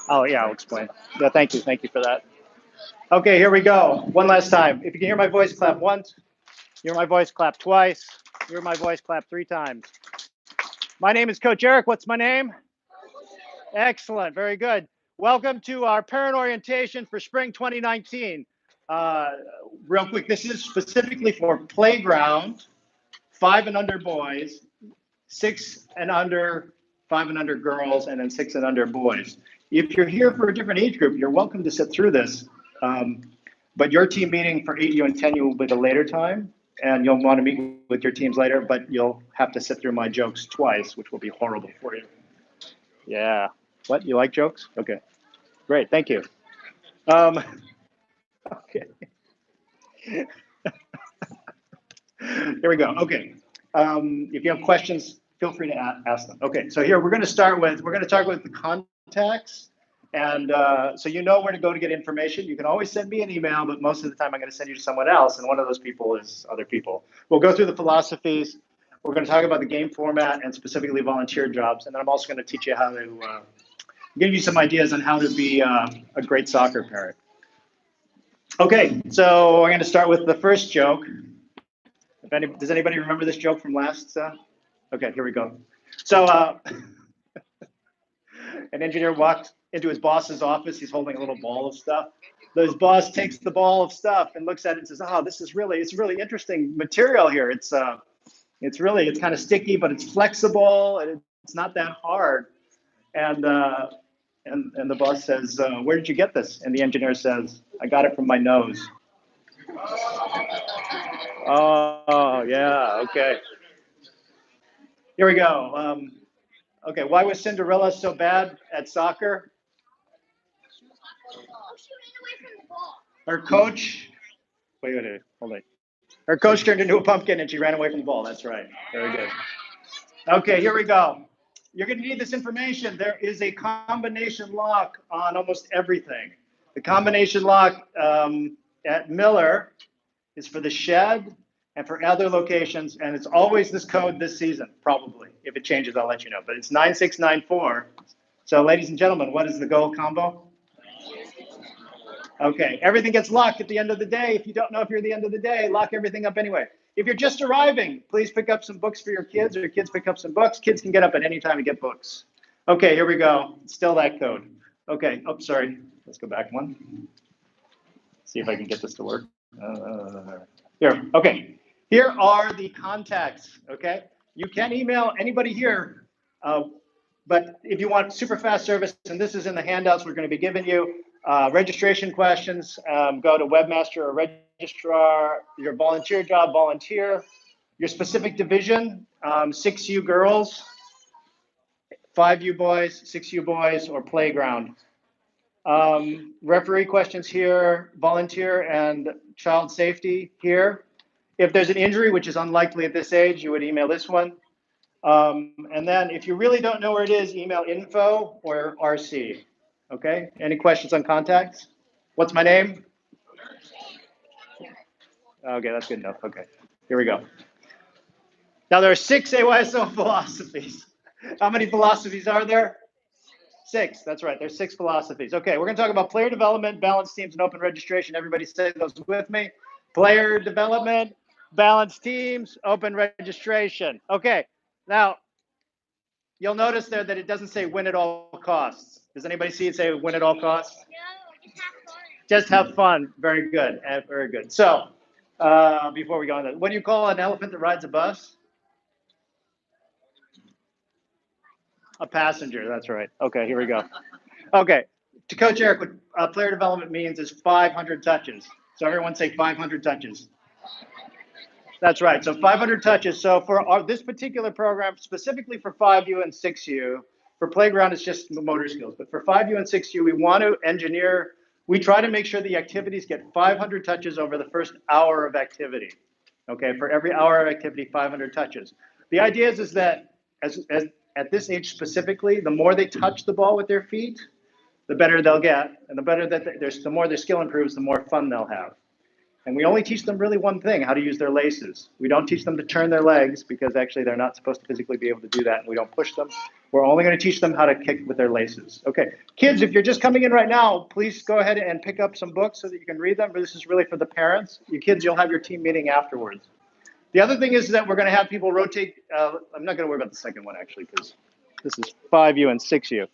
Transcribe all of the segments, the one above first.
Oh, yeah, I'll explain. Yeah, thank you. Thank you for that. Okay, here we go. One last time. If you can hear my voice, clap once. Hear my voice, clap twice. Hear my voice, clap 3 times. My name is Coach Eric. What's my name? Excellent. Very good. Welcome to our parent orientation for spring 2019. Real quick, this is specifically for playground, 5 and under boys, 6 and under, 5 and under girls, and then 6 and under boys. If you're here for a different age group, you're welcome to sit through this. But your team meeting for 8U and 10U will be the later time, and you'll want to meet with your teams later, but you'll have to sit through my jokes twice, which will be horrible for you. Yeah. What? You like jokes? Okay. Great. Thank you. Okay. Here we go. Okay. If you have questions, feel free to ask them. Okay. So here we're going to talk about the contacts. And so you know where to go to get information. You can always send me an email, but most of the time I'm going to send you to someone else. And one of those people is other people. We'll go through the philosophies. We're going to talk about the game format and specifically volunteer jobs. And then I'm also going to teach you how to give you some ideas on how to be a great soccer parent. Okay, so we're going to start with the first joke. Does anybody remember this joke from last? Okay, here we go. So an engineer walks into his boss's office. He's holding a little ball of stuff. His boss takes the ball of stuff and looks at it and says, "Oh, it's really interesting material here. It's kind of sticky, but it's flexible and it's not that hard." And the boss says, "Where did you get this?" And the engineer says, "I got it from my nose." Oh, yeah, okay. Here we go. Okay, why was Cinderella so bad at soccer? Her coach, wait, hold on. Her coach turned into a pumpkin and she ran away from the ball. That's right. Very good. Okay, here we go. You're going to need this information. There is a combination lock on almost everything. The combination lock at Miller is for the shed and for other locations, and it's always this code this season, probably. If it changes, I'll let you know. But it's 9694. So, ladies and gentlemen, what is the goal combo? Okay, everything gets locked at the end of the day. If you don't know if you're at the end of the day, lock everything up anyway. If you're just arriving, please pick up some books for your kids, or your kids pick up some books. Kids can get up at any time to get books. Okay, here we go. Still that code. Okay, oh, sorry. Let's go back one. See if I can get this to work. Here, okay. Here are the contacts, okay? You can email anybody here, but if you want super fast service, and this is in the handouts we're going to be giving you, registration questions, go to webmaster or registrar, your volunteer job, volunteer, your specific division, 6U girls, 5U boys, 6U boys, or playground. Referee questions here, volunteer and child safety here. If there's an injury, which is unlikely at this age, you would email this one. And then if you really don't know where it is, email info or RC. Okay, any questions on contacts? What's my name? Okay, that's good enough. Okay, here we go. Now there are 6 AYSO philosophies. How many philosophies are there? 6, that's right, there's 6 philosophies. Okay, we're gonna talk about player development, balanced teams, and open registration. Everybody say those with me. Player development, balanced teams, open registration. Okay, now you'll notice there that it doesn't say win at all costs. Does anybody see it say win at all costs? No, just have fun. Very good, very good. So before we go on, what do you call an elephant that rides a bus? A passenger, that's right. Okay, here we go. Okay, to Coach Eric, what player development means is 500 touches. So everyone say 500 touches. That's right, so 500 touches. So for this particular program, specifically for 5U and 6U, for playground, it's just motor skills. But for 5U and 6U, we want to engineer, we try to make sure the activities get 500 touches over the first hour of activity. Okay, for every hour of activity, 500 touches. The idea is that as at this age specifically, the more they touch the ball with their feet, the better they'll get. And the better that the more their skill improves, the more fun they'll have. And we only teach them really one thing, how to use their laces. We don't teach them to turn their legs because actually they're not supposed to physically be able to do that, and we don't push them. We're only going to teach them how to kick with their laces. Okay, kids, if you're just coming in right now, please go ahead and pick up some books so that you can read them. This is really for the parents. You kids, you'll have your team meeting afterwards. The other thing is that we're going to have people rotate. I'm not going to worry about the second one, actually, because this is 5U and 6U.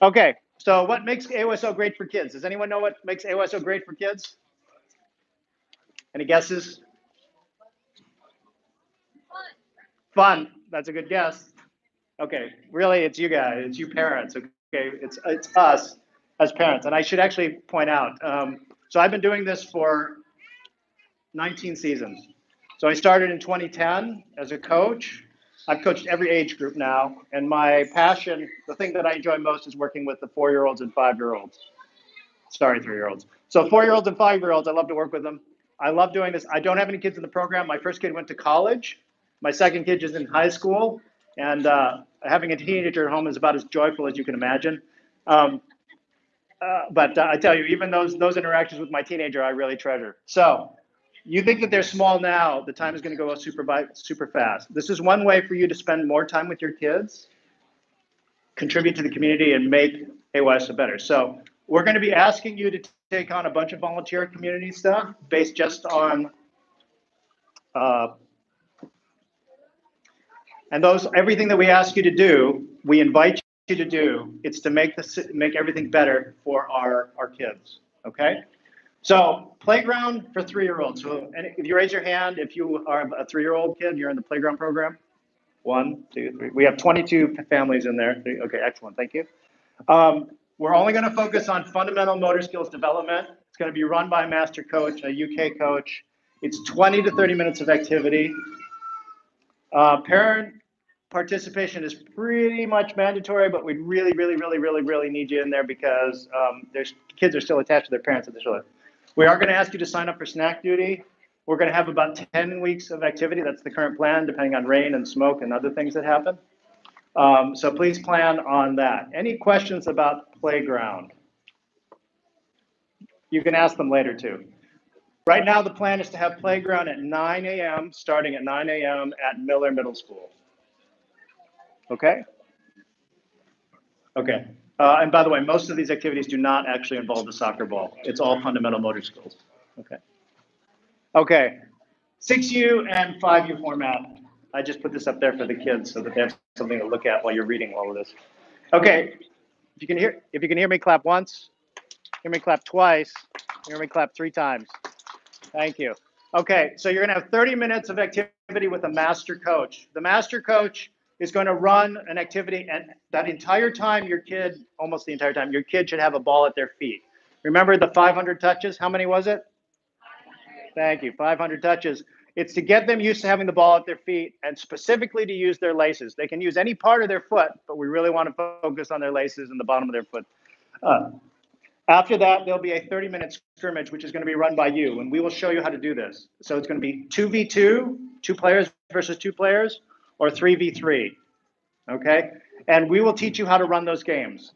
Okay, so what makes AOSO great for kids? Does anyone know what makes AOSO great for kids? Any guesses? Fun. That's a good guess. Okay, really, it's you guys. It's you parents. Okay, it's us as parents. And I should actually point out. So I've been doing this for 19 seasons. So I started in 2010 as a coach. I've coached every age group now, and my passion, the thing that I enjoy most, is working with the 4-year-olds and 5-year-olds. Sorry, 3-year-olds. So 4-year-olds and 5-year-olds, I love to work with them. I love doing this. I don't have any kids in the program. My first kid went to college. My second kid is in high school. And having a teenager at home is about as joyful as you can imagine. But I tell you, even those interactions with my teenager, I really treasure. So you think that they're small now, the time is going to go super fast. This is one way for you to spend more time with your kids, contribute to the community, and make AOSO better. So we're going to be asking you to take on a bunch of volunteer community stuff based just on, and everything that we ask you to do, we invite you to do. It's to make everything better for our kids. Okay. So playground for 3-year-olds. So if you raise your hand, if you are a 3-year-old kid, you're in the playground program. 1, 2, 3. We have 22 families in there. Okay, excellent. Thank you. We're only going to focus on fundamental motor skills development. It's going to be run by a master coach, a UK coach. It's 20 to 30 minutes of activity. Parent participation is pretty much mandatory, but we really need you in there because kids are still attached to their parents at the show. We are going to ask you to sign up for snack duty. We're going to have about 10 weeks of activity. That's the current plan, depending on rain and smoke and other things that happen. So please plan on that. Any questions about playground? You can ask them later too. Right now, the plan is to have playground at 9 a.m., starting at 9 a.m. at Miller Middle School. Okay? Okay. And by the way, most of these activities do not actually involve the soccer ball. It's all fundamental motor skills. Okay. Okay. 6U and 5U format. I just put this up there for the kids so that they have something to look at while you're reading all of this. Okay. If you can hear me, clap once. Hear me clap twice. Hear me clap 3 times. Thank you. Okay, so you're going to have 30 minutes of activity with a master coach. The master coach is going to run an activity, and that entire time, almost the entire time, your kid should have a ball at their feet. Remember the 500 touches? How many was it? Thank you, 500 touches. It's to get them used to having the ball at their feet and specifically to use their laces. They can use any part of their foot, but we really want to focus on their laces and the bottom of their foot. After that, there'll be a 30-minute scrimmage, which is going to be run by you, and we will show you how to do this. So it's going to be 2v2, 2 players versus 2 players, or 3v3, okay? And we will teach you how to run those games.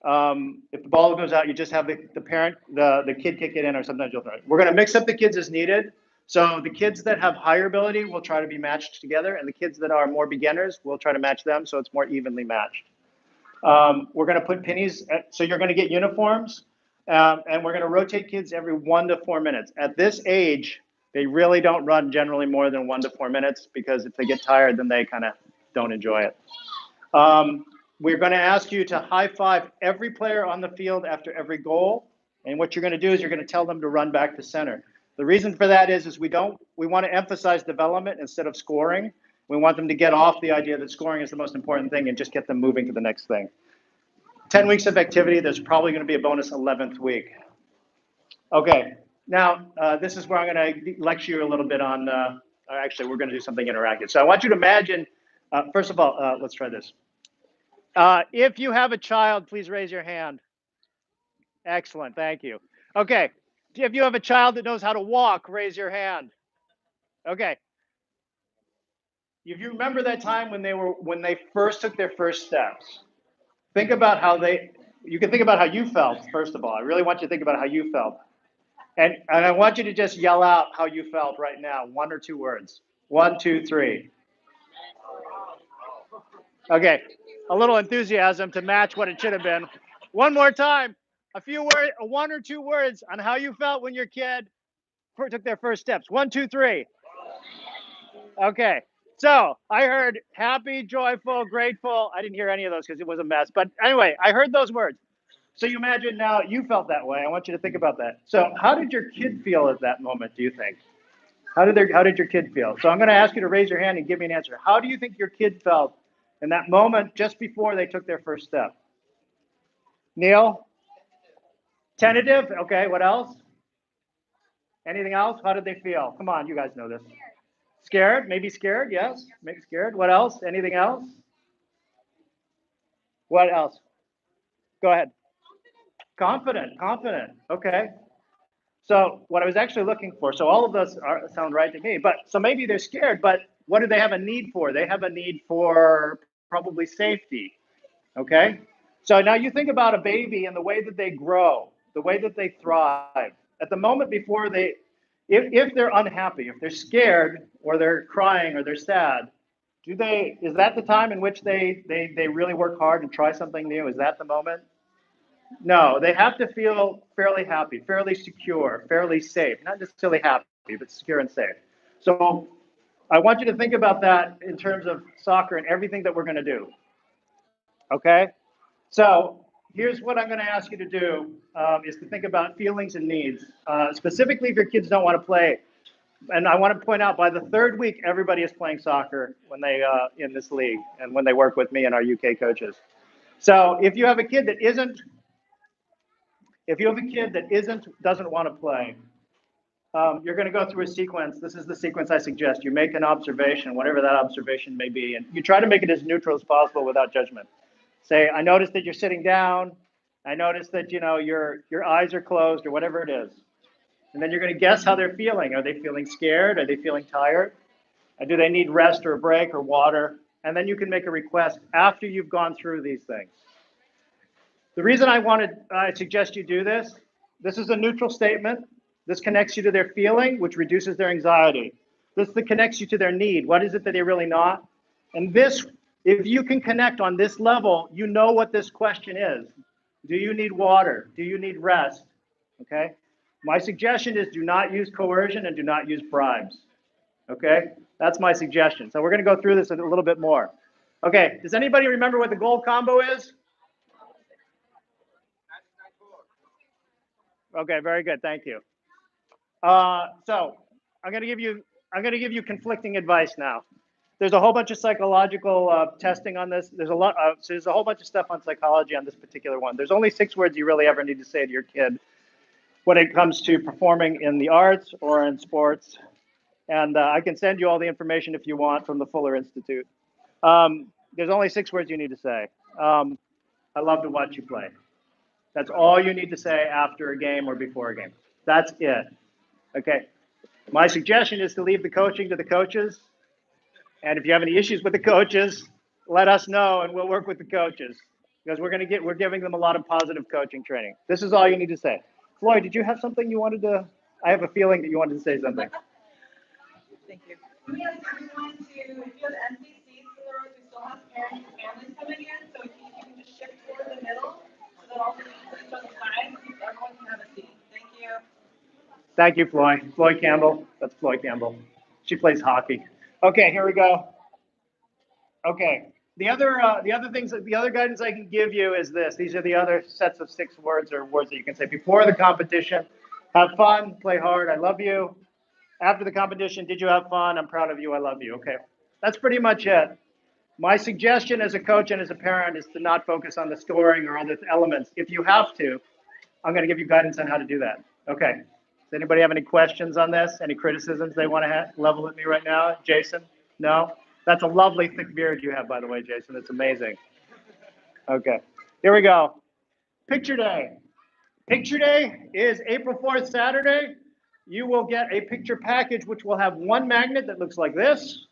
If the ball goes out, you just have the kid kick it in, or sometimes you'll throw it. We're going to mix up the kids as needed. So the kids that have higher ability will try to be matched together, and the kids that are more beginners, we'll try to match them so it's more evenly matched. We're going to put pennies, so you're going to get uniforms, and we're going to rotate kids every 1 to 4 minutes. At this age, they really don't run generally more than 1 to 4 minutes because if they get tired, then they kind of don't enjoy it. We're going to ask you to high-five every player on the field after every goal, and what you're going to do is you're going to tell them to run back to center. The reason for that is we want to emphasize development instead of scoring. We want them to get off the idea that scoring is the most important thing and just get them moving to the next thing. 10 weeks of activity, there's probably going to be a bonus 11th week. Okay, now this is where I'm going to lecture you a little bit on, actually we're going to do something interactive. So I want you to imagine, first of all, let's try this. If you have a child, please raise your hand. Excellent, thank you. Okay, if you have a child that knows how to walk, raise your hand. Okay. If you remember that time when they first took their first steps, think about you can think about how you felt, first of all. I really want you to think about how you felt. And I want you to just yell out how you felt right now. 1 or 2 words. 1, 2, 3. Okay. A little enthusiasm to match what it should have been. One more time. A few words, 1 or 2 words on how you felt when your kid took their first steps. 1, 2, 3. Okay. So I heard happy, joyful, grateful. I didn't hear any of those because it was a mess. But anyway, I heard those words. So you imagine now you felt that way. I want you to think about that. So how did your kid feel at that moment, do you think? How did your kid feel? So I'm going to ask you to raise your hand and give me an answer. How do you think your kid felt in that moment just before they took their first step? Neil? Tentative? Okay, what else? Anything else? How did they feel? Come on, you guys know this. Scared? Maybe scared, yes. Maybe scared. What else? Anything else? What else? Go ahead. Confident, confident. Okay. So what I was actually looking for, so all of those sound right to me, but so maybe they're scared, but what do they have a need for? They have a need for probably safety. Okay. So now you think about a baby and the way that they grow, the way that they thrive. At the moment before they, if they're unhappy, if they're scared or they're crying or they're sad, is that the time in which they really work hard and try something new? Is that the moment? No, they have to feel fairly happy, fairly secure, fairly safe. Not necessarily happy, but secure and safe. So I want you to think about that in terms of soccer and everything that we're going to do. Okay? So here's what I'm going to ask you to do is to think about feelings and needs. Specifically, if your kids don't want to play. And I want to point out, by the 3rd week, everybody is playing soccer when they in this league and when they work with me and our UK coaches. So if you have a kid that doesn't want to play, you're going to go through a sequence. This is the sequence I suggest. You make an observation, whatever that observation may be, and you try to make it as neutral as possible without judgment. Say, I noticed that you're sitting down. I noticed that your eyes are closed, or whatever it is. And then you're going to guess how they're feeling. Are they feeling scared? Are they feeling tired? Do they need rest or a break or water? And then you can make a request after you've gone through these things. The reason I suggest you do this is a neutral statement. This connects you to their feeling, which reduces their anxiety. This connects you to their need. What is it that they're really not? And this, if you can connect on this level, you know what this question is. Do you need water? Do you need rest? Okay? My suggestion is do not use coercion and do not use bribes. Okay? That's my suggestion. So we're going to go through this a little bit more. Okay, does anybody remember what the goal combo is? Okay, very good. Thank you. So I'm going to give you conflicting advice now. There's a whole bunch of psychological testing on this. There's a whole bunch of stuff on psychology on this particular one. There's only 6 words you really ever need to say to your kid when it comes to performing in the arts or in sports. And I can send you all the information if you want from the Fuller Institute. There's only 6 words you need to say. I love to watch you play. That's all you need to say after a game or before a game. That's it. Okay. My suggestion is to leave the coaching to the coaches. And if you have any issues with the coaches, let us know and we'll work with the coaches because we're giving them a lot of positive coaching training. This is all you need to say. Floyd, did you have something you wanted to? I have a feeling that you wanted to say something. Thank you. We ask everyone to, if you have empty seats in the rows, we still have parents and families coming in, so if you can just shift toward the middle, so that all the seats on the side, everyone can have a seat. Thank you. Thank you, Floyd. Floyd Campbell. That's Floyd Campbell. She plays hockey. Okay, here we go. Okay. The other guidance I can give you is this. These are the other sets of 6 words or words that you can say before the competition. Have fun, play hard, I love you. After the competition, did you have fun? I'm proud of you, I love you. Okay. That's pretty much it. My suggestion as a coach and as a parent is to not focus on the scoring or other elements. If you have to, I'm going to give you guidance on how to do that. Okay. Does anybody have any questions on this? Any criticisms they want to level at me right now? Jason? No? That's a lovely thick beard you have, by the way, Jason. It's amazing. Okay. Here we go. Picture day. Picture day is April 4th, Saturday. You will get a picture package which will have 1 magnet that looks like this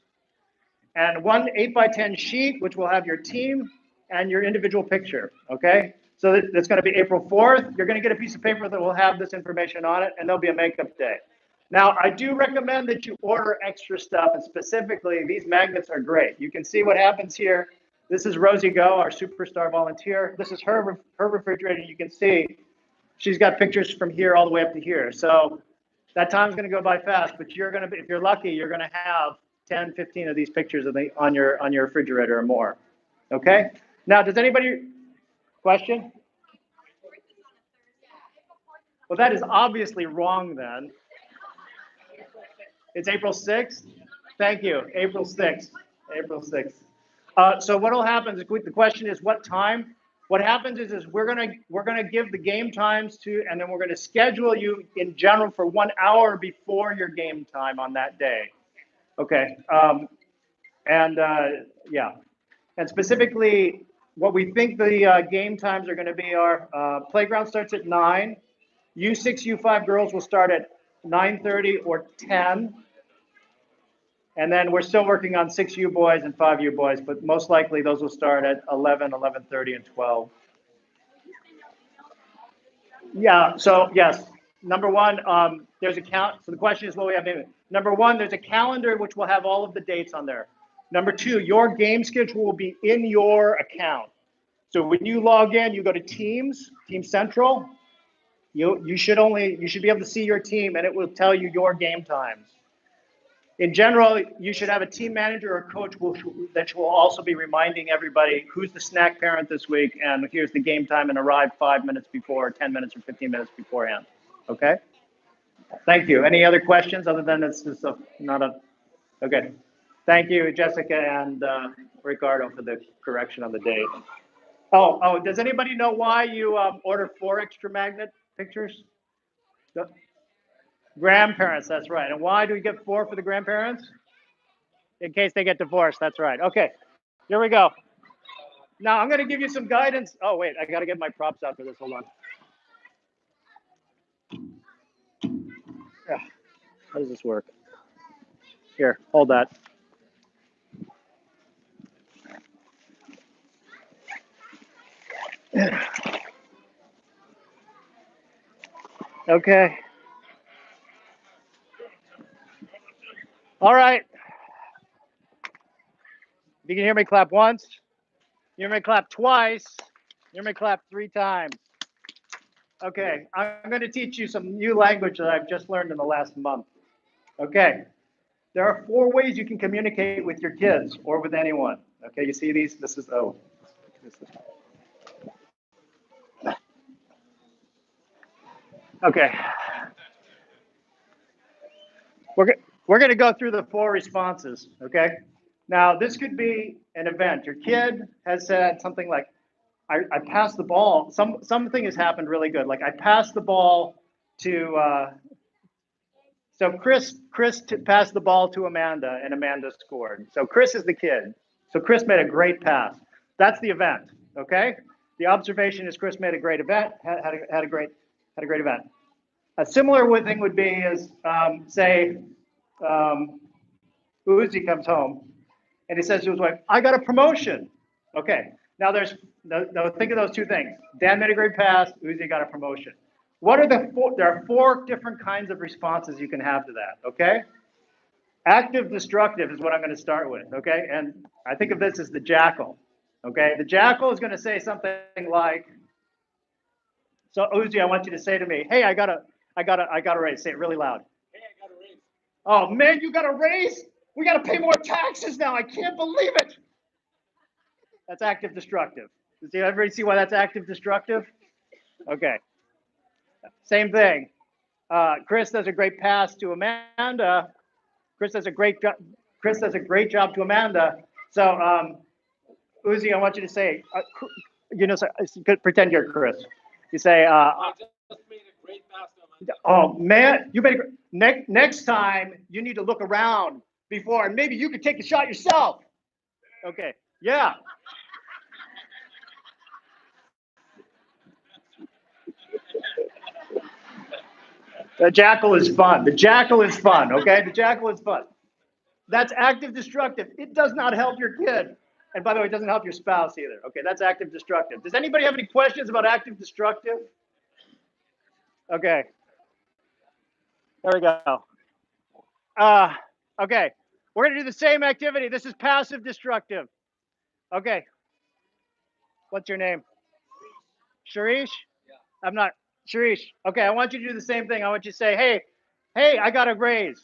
and 1 8x10 sheet which will have your team and your individual picture. Okay. So that's going to be April 4th. You're going to get a piece of paper that will have this information on it, and there'll be a makeup day. Now, I do recommend that you order extra stuff, and specifically, these magnets are great. You can see what happens here. This is Rosie Go, our superstar volunteer. This is her refrigerator. You can see she's got pictures from here all the way up to here. So that time's going to go by fast, but you're going to be, if you're lucky, you're going to have 10, 15 of these pictures on your refrigerator or more. Okay? Now, does anybody question? Well, that is obviously wrong then. It's April 6th? Thank you, April 6th, April 6th. So what'll happen is, the question is what time? What happens is we're gonna give the game times to, and then we're gonna schedule you in general for 1 hour before your game time on that day. Okay, yeah. And specifically, what we think the game times are gonna be are, playground starts at 9, U6, U5 girls will start at 9:30 or 10. And then we're still working on 6U boys and 5U boys, but most likely those will start at 11, 11:30, and 12. Yeah, so yes, number one, there's a count. So the question is, what we have in it. Number one, there's a calendar which will have all of the dates on there. Number two, your game schedule will be in your account. So when you log in, you go to Teams, Team Central. You should be able to see your team, and it will tell you your game times. In general, you should have a team manager or coach that will also be reminding everybody who's the snack parent this week, and here's the game time, and arrive 5 minutes before, 10 minutes, or 15 minutes beforehand. Okay? Thank you. Any other questions other than it's just okay. Thank you, Jessica and Ricardo, for the correction on the date. Oh, does anybody know why you ordered 4 extra magnet pictures? Grandparents, that's right. And why do we get 4 for the grandparents? In case they get divorced, that's right. Okay, here we go. Now I'm going to give you some guidance. Oh, wait, I got to get my props out for this. Hold on. Yeah. How does this work? Here, hold that. Okay. All right. If you can hear me clap once, you hear me clap twice, you hear me clap 3 times. Okay, I'm going to teach you some new language that I've just learned in the last month. Okay, there are 4 ways you can communicate with your kids or with anyone. Okay, you see these? This is, okay. We're going to go through the 4 responses, okay? Now, this could be an event. Your kid has said something like, I passed the ball. Something has happened really good. Like, I passed the ball to, so Chris passed the ball to Amanda, and Amanda scored. So Chris is the kid. So Chris made a great pass. That's the event, okay? The observation is Chris made a great event, had a great event. A similar thing would be is, say, Uzi comes home, and he says to his wife, I got a promotion. Okay, now think of those 2 things. Dan made a great pass, Uzi got a promotion. What are there are 4 different kinds of responses you can have to that, okay? Active destructive is what I'm going to start with, okay? And I think of this as the jackal, okay? The jackal is going to say something like, so Uzi, I want you to say to me, hey, I got a raise. Say it really loud. Hey, I got a raise. Oh man, you got a raise? We got to pay more taxes now. I can't believe it. That's active destructive. Does everybody see why that's active destructive? Okay. Same thing. Chris does a great pass to Amanda. Chris does a great job to Amanda. So, Uzi, I want you to say, pretend you're Chris. You say, I just made a great pass to Amanda. Oh man, you made next time you need to look around before, and maybe you could take the shot yourself. Okay. Yeah. The jackal is fun. The jackal is fun, okay? The jackal is fun. That's active destructive. It does not help your kid. And by the way, it doesn't help your spouse either. Okay, that's active destructive. Does anybody have any questions about active destructive? Okay, there we go. Okay, we're gonna do the same activity. This is passive destructive. Okay, what's your name? Sharish? I'm not Sharish. Okay, I want you to do the same thing. I want you to say, hey, I got a raise.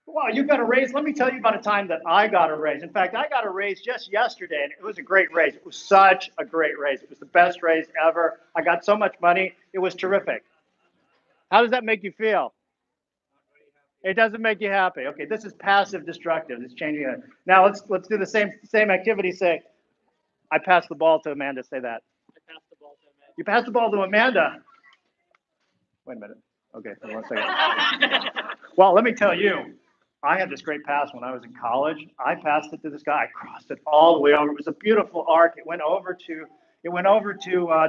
Well, you got a raise. Let me tell you about a time that I got a raise. In fact, I got a raise just yesterday, and it was a great raise. It was such a great raise. It was the best raise ever. I got so much money. It was terrific. How does that make you feel? It doesn't make you happy. Okay, this is passive destructive. It's changing it. Now let's do the same activity. Say, I passed the ball to Amanda. Say that. I passed the ball to Amanda. You passed the ball to Amanda. Wait a minute. Okay, hold on a second. Well, let me tell you, I had this great pass when I was in college. I passed it to this guy. I crossed it all the way over. It was a beautiful arc. It went over to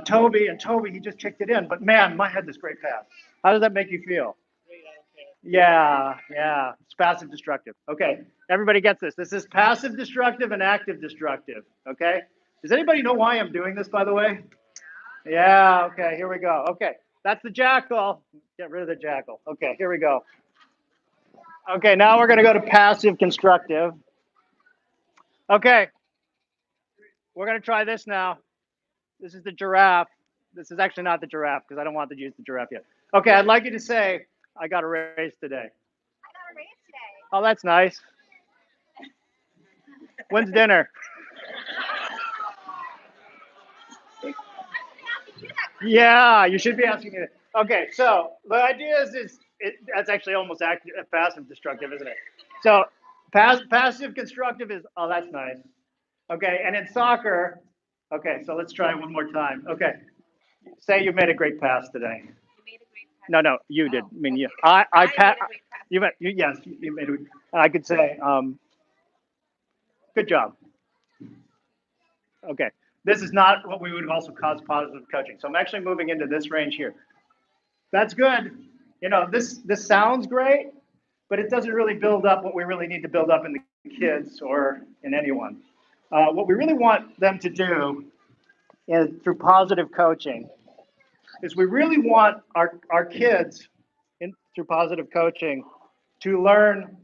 Toby, and Toby, he just kicked it in. But man, I had this great pass. How does that make you feel? Yeah. It's passive destructive. Okay, everybody gets this. This is passive destructive and active destructive. Okay. Does anybody know why I'm doing this, by the way? Yeah. Okay. Here we go. Okay, that's the jackal. Get rid of the jackal. Okay. Here we go. Okay, now we're going to go to passive constructive. Okay, we're going to try this now. This is the giraffe. This is actually not the giraffe because I don't want to use the giraffe yet. Okay, I'd like you to say, I got a raise today. I got a raise today. Oh, that's nice. When's dinner? Yeah, you should be asking me that. Okay, so the idea is that's actually almost passive destructive, isn't it? So passive constructive is, oh, that's nice. Okay, and in soccer, okay, so let's try one more time. Okay, say you made a great pass today. You made a great pass. No, you did. I mean, you. I I made a great pass. yes, you made it. I could say, good job. Okay, this is not what we would also call positive coaching. So I'm actually moving into this range here. That's good. You know, this sounds great, but it doesn't really build up what we really need to build up in the kids or in anyone. What we really want them to do is through positive coaching is we really want our kids through positive coaching to learn,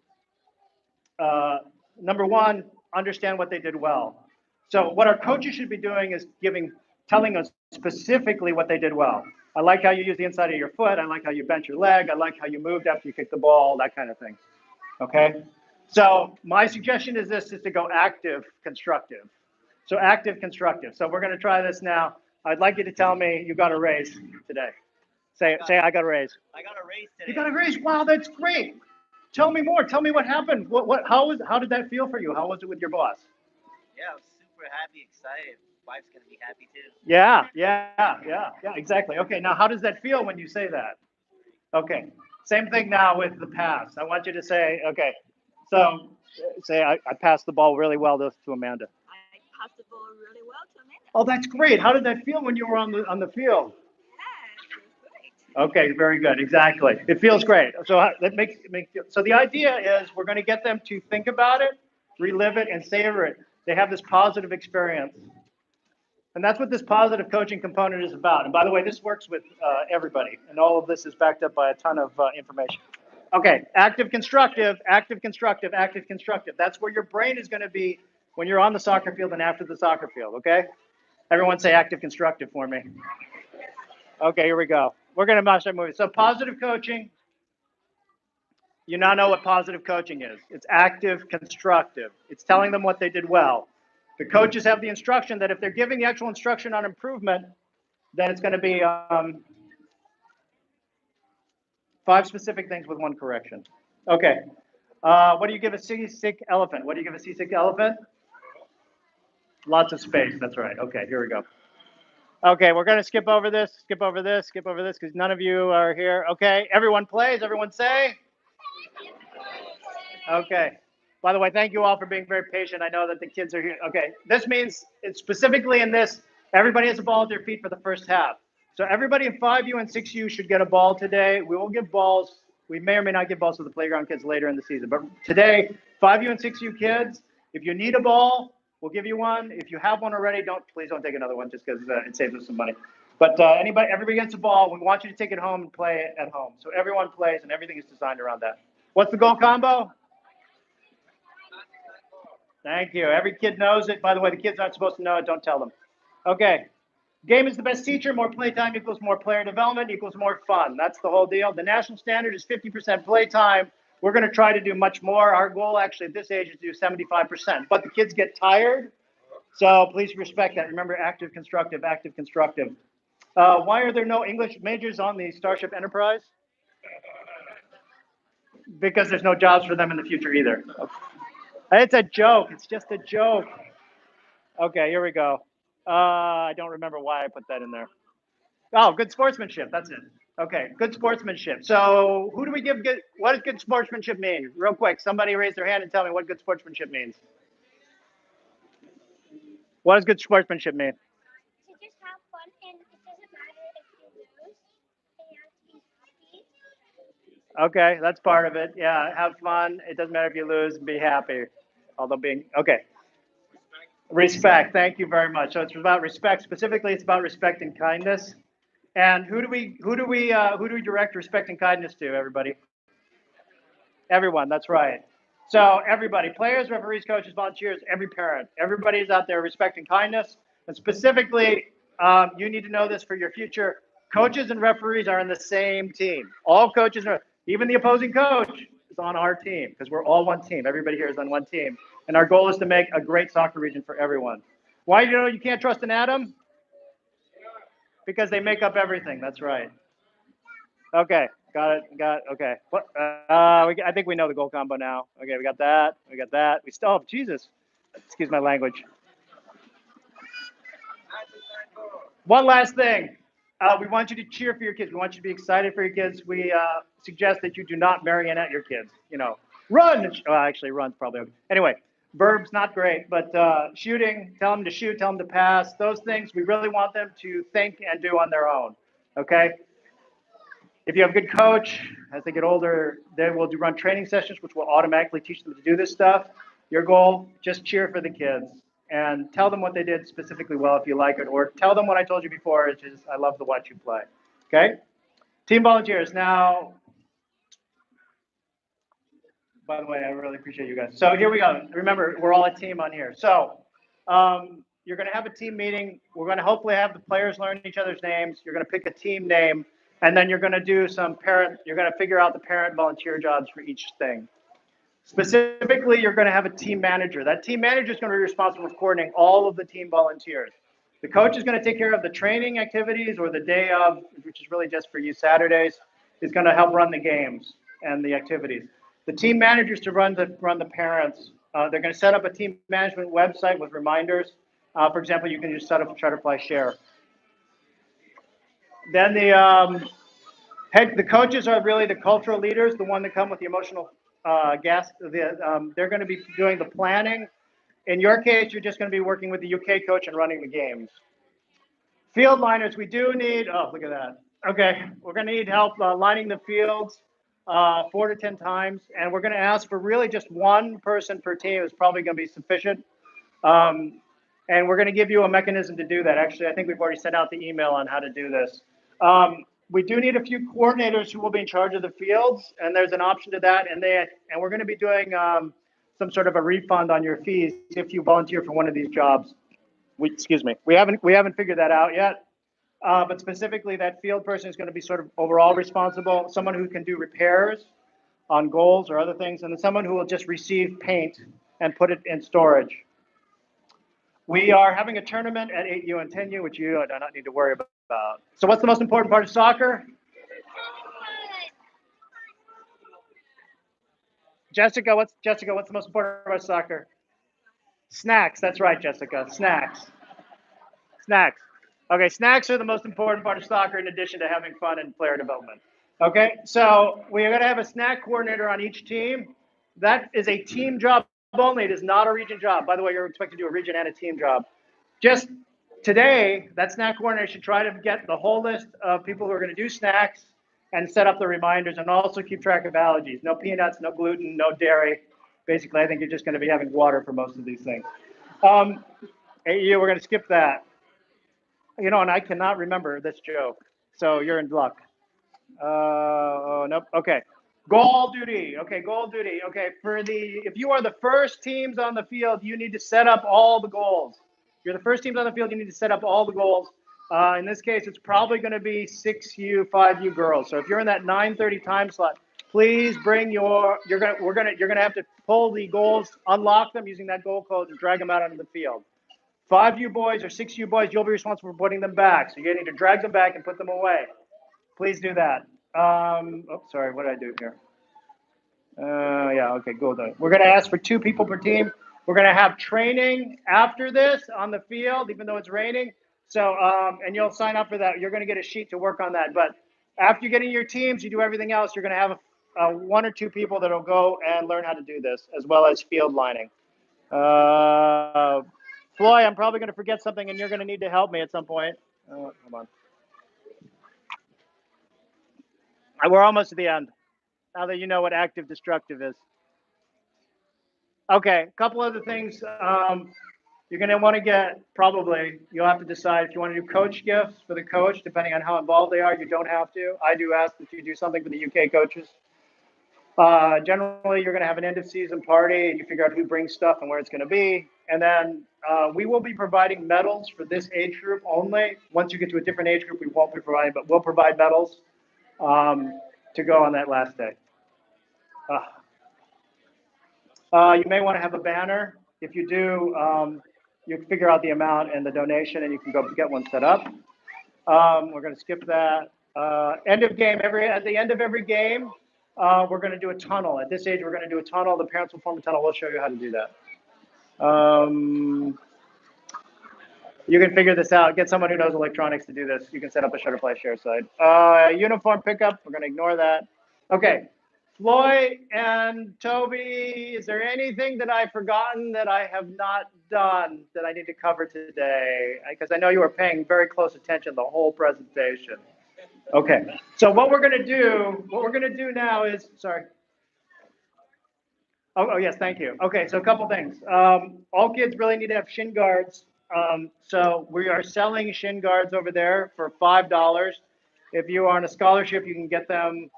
number one, understand what they did well. So what our coaches should be doing is telling us specifically what they did well. I like how you use the inside of your foot. I like how you bent your leg. I like how you moved after you kicked the ball, that kind of thing. Okay? So my suggestion is to go active, constructive. So active, constructive. So we're going to try this now. I'd like you to tell me you got a raise today. Say I got a raise. I got a raise today. You got a raise? Wow, that's great. Tell me more. Tell me what happened. How did that feel for you? How was it with your boss? Yeah, I was super happy, excited. Wife's gonna be happy too. Yeah, exactly. Okay, now how does that feel when you say that? Okay, same thing now with the pass. I want you to say, okay, so say I passed the ball really well to Amanda. I passed the ball really well to Amanda. Oh, that's great. How did that feel when you were on the field? Yeah, it was great. Okay, very good. Exactly. It feels great. So that makes so the idea is we're going to get them to think about it, relive it, and savor it. They have this positive experience. And that's what this positive coaching component is about. And by the way, this works with everybody. And all of this is backed up by a ton of information. Okay, active, constructive, active, constructive, active, constructive. That's where your brain is going to be when you're on the soccer field and after the soccer field, okay? Everyone say active, constructive for me. Okay, here we go. We're going to start moving. So positive coaching. You now know what positive coaching is. It's active, constructive. It's telling them what they did well. The coaches have the instruction that if they're giving the actual instruction on improvement, then it's going to be 5 specific things with 1 correction. Okay. What do you give a seasick elephant? What do you give a seasick elephant? Lots of space. That's right. Okay, here we go. Okay, we're going to skip over this, because none of you are here. Okay, everyone plays. Everyone say. Okay. By the way, thank you all for being very patient. I know that the kids are here. Okay, this means it's specifically in this, everybody has a ball at their feet for the first half. So everybody in 5U and 6U should get a ball today. We will give balls. We may or may not give balls to the playground kids later in the season. But today, 5U and 6U kids, If you need a ball, we'll give you one. If you have one already, please don't take another one just because it saves us some money. But everybody gets a ball. We want you to take it home and play it at home. So everyone plays, and everything is designed around that. What's the goal combo? Thank you. Every kid knows it. By the way, the kids aren't supposed to know it. Don't tell them. Okay. Game is the best teacher. More playtime equals more player development equals more fun. That's the whole deal. The national standard is 50% playtime. We're going to try to do much more. Our goal actually at this age is to do 75%. But the kids get tired. So please respect that. Remember, active, constructive, active, constructive. Why are there no English majors on the Starship Enterprise? Because there's no jobs for them in the future either. It's a joke. It's just a joke. Okay, here we go. I don't remember why I put that in there. Oh, good sportsmanship. That's it. Okay, good sportsmanship. So who do we give good? What does good sportsmanship mean? Real quick, somebody raise their hand and tell me what good sportsmanship means. What does good sportsmanship mean? To just have fun, and it doesn't matter if you lose, and you have to be happy. Okay, that's part of it. Yeah, have fun. It doesn't matter if you lose, be happy. Although being, okay. Respect. Thank you very much. So it's about respect. Specifically, it's about respect and kindness. And who do we direct respect and kindness to, everybody? Everyone, that's right. So everybody, players, referees, coaches, volunteers, every parent, everybody is out there respect and kindness. And specifically, you need to know this for your future. Coaches and referees are in the same team. All coaches are, even the opposing coach is on our team because we're all one team. Everybody here is on one team. And our goal is to make a great soccer region for everyone. Why do you know you can't trust an atom? Because they make up everything. That's right. Okay, got it. Okay. What? I think we know the goal combo now. Okay, we got that. We got that. We still have Jesus. Excuse my language. One last thing. We want you to cheer for your kids. We want you to be excited for your kids. We suggest that you do not marionette your kids. You know, run. Well, actually, run's probably okay. Anyway, verbs not great, but shooting. Tell them to shoot. Tell them to pass. Those things we really want them to think and do on their own. Okay. If you have a good coach, as they get older, they will run training sessions, which will automatically teach them to do this stuff. Your goal, just cheer for the kids and tell them what they did specifically well if you like it, or tell them what I told you before, which is I love to watch you play. Okay? Team volunteers. Now, by the way, I really appreciate you guys. So here we go. Remember, we're all a team on here. So you're going to have a team meeting. We're going to hopefully have the players learn each other's names. You're going to pick a team name. And then you're going to do you're going to figure out the parent volunteer jobs for each thing. Specifically, you're going to have a team manager. That team manager is going to be responsible for coordinating all of the team volunteers. The coach is going to take care of the training activities or the day of, which is really just for you Saturdays, is going to help run the games and the activities. The team managers to run the parents. They're going to set up a team management website with reminders. For example, you can just set up Shutterfly Share. Then the coaches are really the cultural leaders, the one that come with the emotional guests. They're going to be doing the planning. In your case, you're just going to be working with the UK coach and running the games. Field liners, we do need, oh, look at that. Okay, we're going to need help lining the fields 4 to 10 times. And we're going to ask for really just one person per team is probably going to be sufficient. And we're going to give you a mechanism to do that. Actually, I think we've already sent out the email on how to do this. We do need a few coordinators who will be in charge of the fields, and there's an option to that. And we're going to be doing some sort of a refund on your fees if you volunteer for one of these jobs. Excuse me. We haven't figured that out yet. But specifically, that field person is going to be sort of overall responsible, someone who can do repairs on goals or other things, and then someone who will just receive paint and put it in storage. We are having a tournament at 8U and 10U, which you do not need to worry about. So what's the most important part of soccer? Jessica, what's the most important part of soccer? Snacks. That's right, Jessica. Snacks. Snacks. Okay, snacks are the most important part of soccer in addition to having fun and player development. Okay, so we are going to have a snack coordinator on each team. That is a team job only. It is not a region job. By the way, you're expected to do a region and a team job. Just today, that snack coordinator should try to get the whole list of people who are going to do snacks and set up the reminders and also keep track of allergies. No peanuts, no gluten, no dairy, Basically, I think you're just going to be having water for most of these things. Hey, we're going to skip that. You know, and I cannot remember this joke, so you're in luck. Oh, nope. Okay. Goal duty. Okay, goal duty. Okay, if you are the first teams on the field, you need to set up all the goals. If you're the first teams on the field, you need to set up all the goals. In this case, it's probably going to be 6U, 5U girls. So if you're in that 9:30 time slot, please bring you're gonna have to pull the goals, unlock them using that goal code, and drag them out onto the field. 5U boys or 6U boys, you'll be responsible for putting them back. So you need to drag them back and put them away. Please do that. Oh, sorry, what did I do here? Yeah, okay, go then. We're going to ask for 2 people per team. We're going to have training after this on the field, even though it's raining. So, and you'll sign up for that. You're going to get a sheet to work on that. But after you get in your teams, you do everything else. You're going to have 1 or 2 people that'll go and learn how to do this, as well as field lining. Floyd, I'm probably going to forget something, and you're going to need to help me at some point. Hold on. We're almost at the end. Now that you know what active destructive is. Okay, a couple other things. You're going to want to you'll have to decide if you want to do coach gifts for the coach, depending on how involved they are. You don't have to. I do ask that you do something for the UK coaches. Generally, you're going to have an end of season party and you figure out who brings stuff and where it's going to be. And then we will be providing medals for this age group only. Once you get to a different age group, we won't be providing, but we'll provide medals to go on that last day. You may want to have a banner. If you do, you can figure out the amount and the donation, and you can go get one set up. We're going to skip that. End of game. At the end of every game, we're going to do a tunnel. At this age, we're going to do a tunnel. The parents will form a tunnel. We'll show you how to do that. You can figure this out. Get someone who knows electronics to do this. You can set up a Shutterfly share site. Uniform pickup. We're going to ignore that. Okay. Floyd and Toby, is there anything that I've forgotten that I have not done that I need to cover today? Because I know you were paying very close attention the whole presentation. Okay, so what we're gonna do now is, sorry. Oh yes, thank you. Okay, so a couple things. All kids really need to have shin guards. So we are selling shin guards over there for $5. If you are on a scholarship, you can get them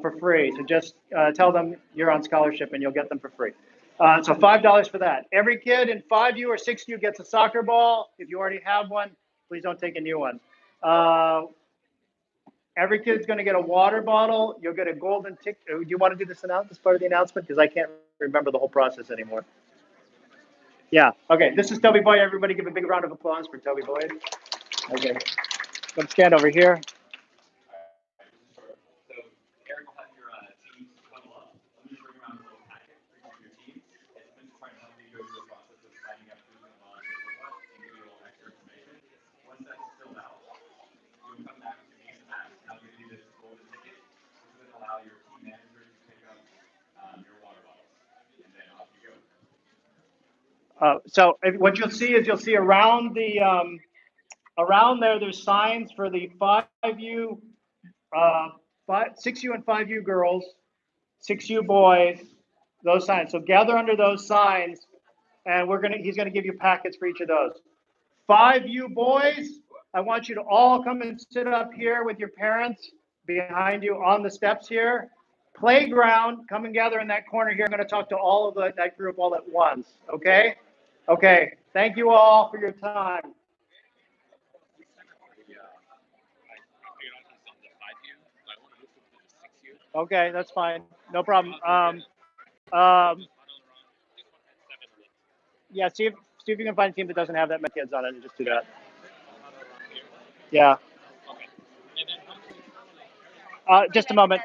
for free. So just tell them you're on scholarship and you'll get them for free. So $5 for that. Every kid in 5U or 6U gets a soccer ball. If you already have one, please don't take a new one. Every kid's going to get a water bottle. You'll get a golden ticket. Do you want to do this part of the announcement? Because I can't remember the whole process anymore. Yeah. Okay. This is Toby Boyd. Everybody give a big round of applause for Toby Boyd. Okay. Let's stand over here. So what you'll see is around around there's signs for the 5U, 6U and 5U girls, 6U boys, those signs. So gather under those signs, and he's gonna give you packets for each of those. 5U boys, I want you to all come and sit up here with your parents behind you on the steps here. Playground, come and gather in that corner here. I'm going to talk to all of that group all at once, okay? Okay, thank you all for your time. Okay, that's fine. No problem. Yeah, see if you can find a team that doesn't have that many kids on it and just do that. Yeah. Just a moment.